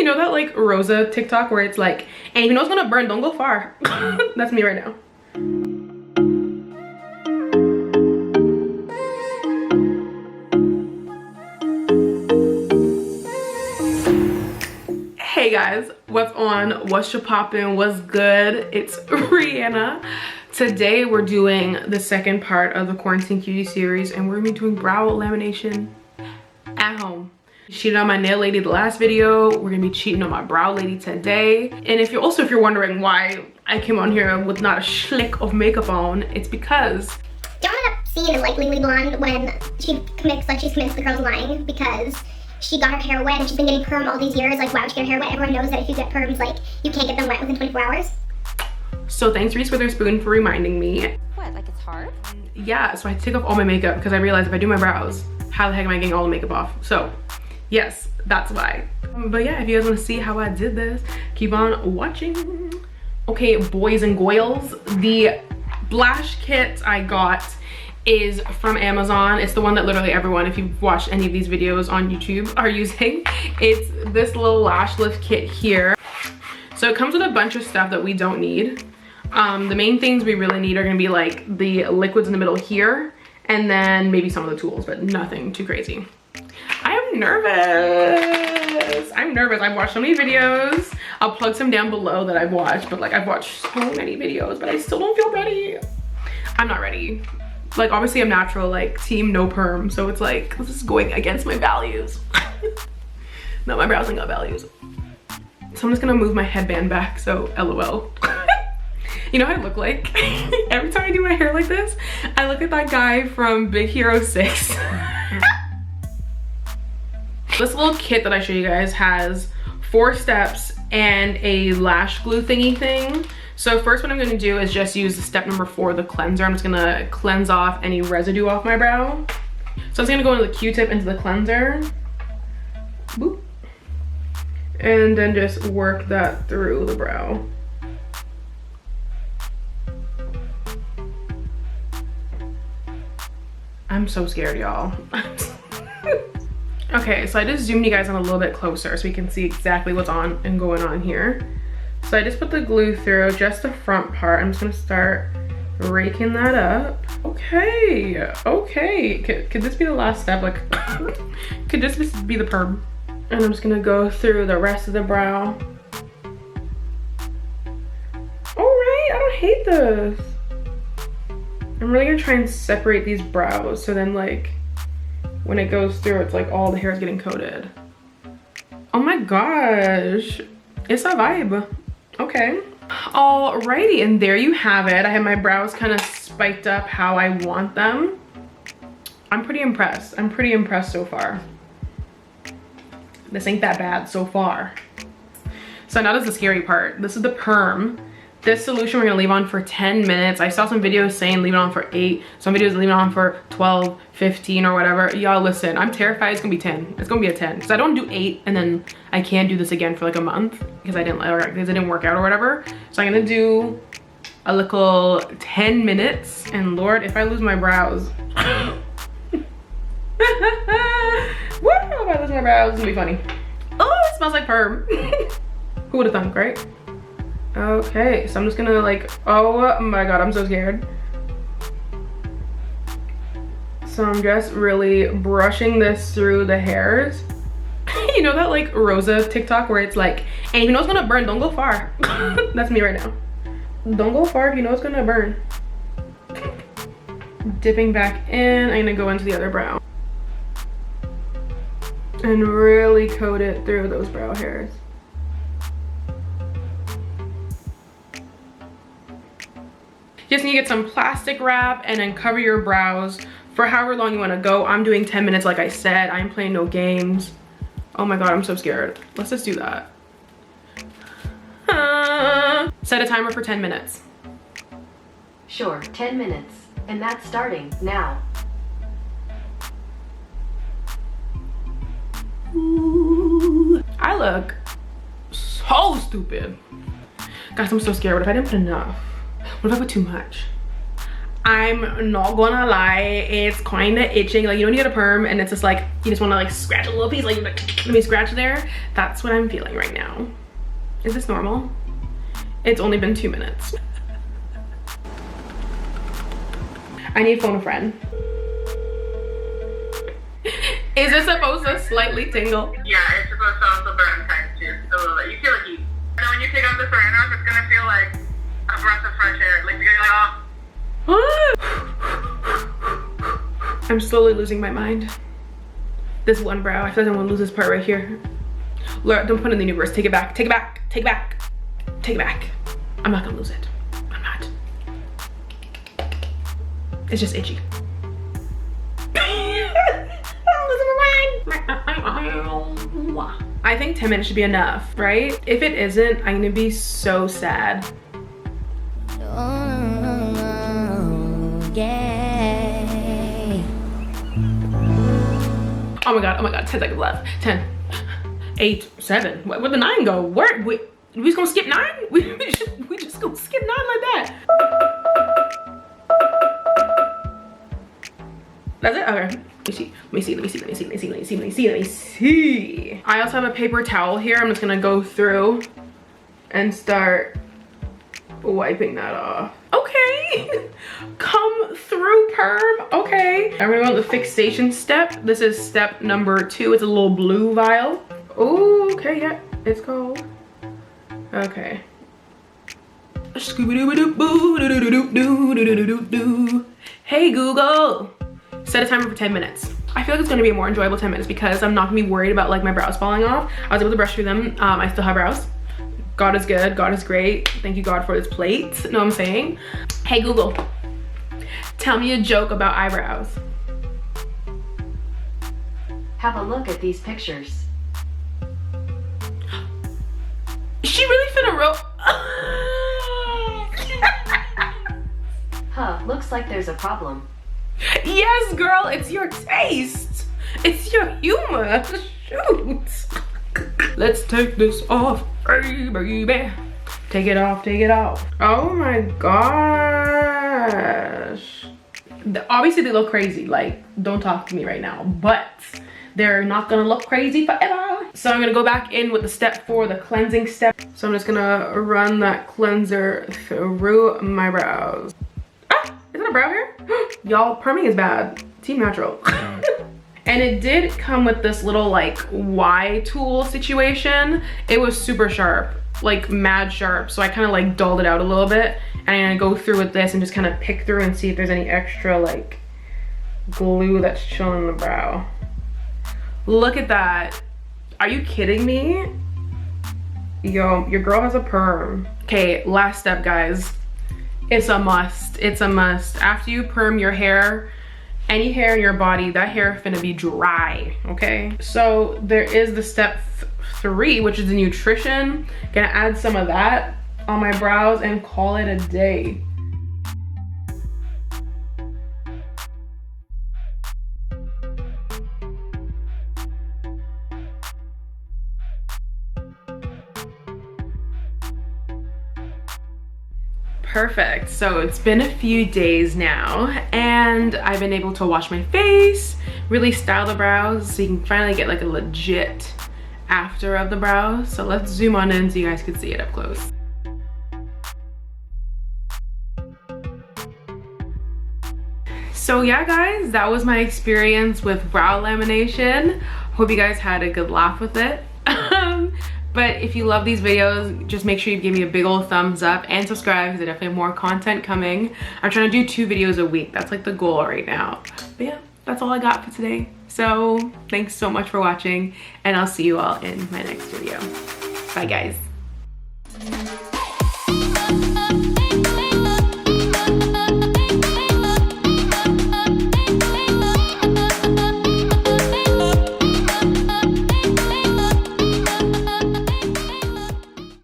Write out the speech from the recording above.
know that like Rosa TikTok where it's like, and if you know it's gonna burn, don't go far. That's me right now. Hey guys, what's on? What's your poppin'? What's good? It's Rhiana. Today we're doing the second part of the Quarantine Cutie series, and we're gonna be doing brow lamination at home. Cheated on my nail lady the last video. We're gonna be cheating on my brow lady today. And if you're wondering why I came on here with not a schlick of makeup on, it's because y'all end up seeing like Legally Blonde when she commits the girl's lying because she got her hair wet and she's been getting perm all these years. Like, why would she get her hair wet? Everyone knows that if you get perms, like, you can't get them wet within 24 hours. So thanks Reese Witherspoon for reminding me. What, like it's hard? Yeah, so I had to take off all my makeup because I realized if I do my brows, how the heck am I getting all the makeup off? So yes, that's why. But yeah, if you guys want to see how I did this, keep on watching. Okay, boys and goyles, the blush kit I got is from Amazon. It's the one that literally everyone, if you've watched any of these videos on YouTube, are using. It's this little lash lift kit here. So it comes with a bunch of stuff that we don't need. The main things we really need are gonna be like the liquids in the middle here, and then maybe some of the tools, but nothing too crazy. I'm nervous. I've watched so many videos. I'll plug some down below that I've watched, but like I've watched so many videos, but I still don't feel ready. I'm not ready. Like obviously I'm natural, like team no perm, so it's like this is going against my values. No, my brows ain't got values. So I'm just gonna move my headband back, so LOL. You know what I look like? Every time I do my hair like this, I look at that guy from Big Hero 6. This little kit that I show you guys has 4 steps and a lash glue thingy thing. So first what I'm gonna do is just use step number 4, the cleanser. I'm just gonna cleanse off any residue off my brow. So I'm just gonna go into the Q-tip into the cleanser. Boop. And then just work that through the brow. I'm so scared, y'all. Okay, so I just zoomed you guys in a little bit closer so we can see exactly what's on and going on here. So I just put the glue through just the front part. I'm just gonna start raking that up. Okay, okay. Could this be the last step? Like, could this be the perm? And I'm just gonna go through the rest of the brow. All right, I don't hate this. I'm really gonna try and separate these brows so then like when it goes through, it's like all the hair is getting coated. Oh my gosh, it's a vibe. Okay. Alrighty, and there you have it. I have my brows kind of spiked up how I want them. I'm pretty impressed. I'm pretty impressed so far. This ain't that bad so far. So now this is the scary part. This is the perm. This solution we're gonna leave on for 10 minutes. I saw some videos saying leave it on for 8. Some videos leave it on for 12, 15 or whatever. Y'all listen, I'm terrified it's gonna be 10. It's gonna be a 10. Because I don't do 8 and then I can't do this again for like a month because it didn't work out or whatever. So I'm gonna do a little 10 minutes and Lord, if I lose my brows. Woo! If I lose my brows, it's gonna be funny. Oh, it smells like perm. Who would have thunk, right? Okay, so I'm just gonna like, oh my god, I'm so scared. So I'm just really brushing this through the hairs. You know that like Rosa TikTok where it's like, and if you know it's gonna burn, don't go far. That's me right now. Don't go far if you know it's gonna burn. Dipping back in, I'm gonna go into the other brow. And really coat it through those brow hairs. Just need to get some plastic wrap and then cover your brows for however long you want to go. I'm doing 10 minutes like I said. I'm playing no games. Oh my god, I'm so scared. Let's just do that. Set a timer for 10 minutes. Sure, 10 minutes. And that's starting now. Ooh, I look so stupid. Guys, I'm so scared. What if I didn't put enough? What if I put too much? I'm not gonna lie, it's kind of itching. Like, you know when you get a perm and it's just like, you just want to like scratch a little piece, like let me scratch there. That's what I'm feeling right now. Is this normal? It's only been 2 minutes. I need to phone a friend. Is it supposed to slightly tingle? Yeah, it's supposed to also burn times too, a little bit. You feel like heat. And then when you take off the saran wrap, it's gonna feel like a breath of fresh air. Like you're like, oh. I'm slowly losing my mind. This one brow, I feel like I'm gonna lose this part right here. Laura, don't put it in the universe. Take it back, take it back, take it back, take it back. I'm not gonna lose it. I'm not. It's just itchy. I think 10 minutes should be enough, right? If it isn't, I'm gonna be so sad. Oh my god, 10 seconds left. 10, 8, 7. Where'd the 9 go? Where? We just gonna skip 9? We just gonna skip 9 like that. That's it? Okay. Let me see. I also have a paper towel here. I'm just gonna go through and start wiping that off. Okay. Come through, perm. Okay. I'm gonna go with the fixation step. This is step number 2. It's a little blue vial. Oh, okay, yeah, it's cold. Okay. Hey Google, set a timer for 10 minutes. I feel like it's gonna be a more enjoyable 10 minutes because I'm not gonna be worried about like my brows falling off. I was able to brush through them. I still have brows. God is good, God is great. Thank you God for this plate. Know what I'm saying? Hey Google, tell me a joke about eyebrows. Have a look at these pictures. She really finna roll. Huh, looks like there's a problem. Yes, girl, it's your taste. It's your humor. Shoot. Let's take this off. Hey, baby. Take it off, take it off. Oh my gosh. Obviously, they look crazy. Like, don't talk to me right now. But they're not gonna look crazy forever. So I'm gonna go back in with the step 4, the cleansing step. So I'm just gonna run that cleanser through my brows. Ah, is that a brow hair? Y'all, perming is bad. Team Natural. And it did come with this little like Y tool situation. It was super sharp, like mad sharp. So I kind of like dulled it out a little bit. And I'm gonna go through with this and just kind of pick through and see if there's any extra like glue that's chilling in the brow. Look at that. Are you kidding me? Yo, your girl has a perm. Okay, last step, guys. It's a must. It's a must. After you perm your hair, any hair in your body, that hair finna be dry, okay? So there is the step 3, which is the nutrition. Gonna add some of that on my brows and call it a day. Perfect. So it's been a few days now and I've been able to wash my face, really style the brows so you can finally get like a legit after of the brows. So let's zoom on in so you guys can see it up close. So yeah guys, that was my experience with brow lamination. Hope you guys had a good laugh with it. But if you love these videos, just make sure you give me a big old thumbs up and subscribe because I definitely have more content coming. I'm trying to do 2 videos a week. That's like the goal right now. But yeah, that's all I got for today. So thanks so much for watching and I'll see you all in my next video. Bye guys.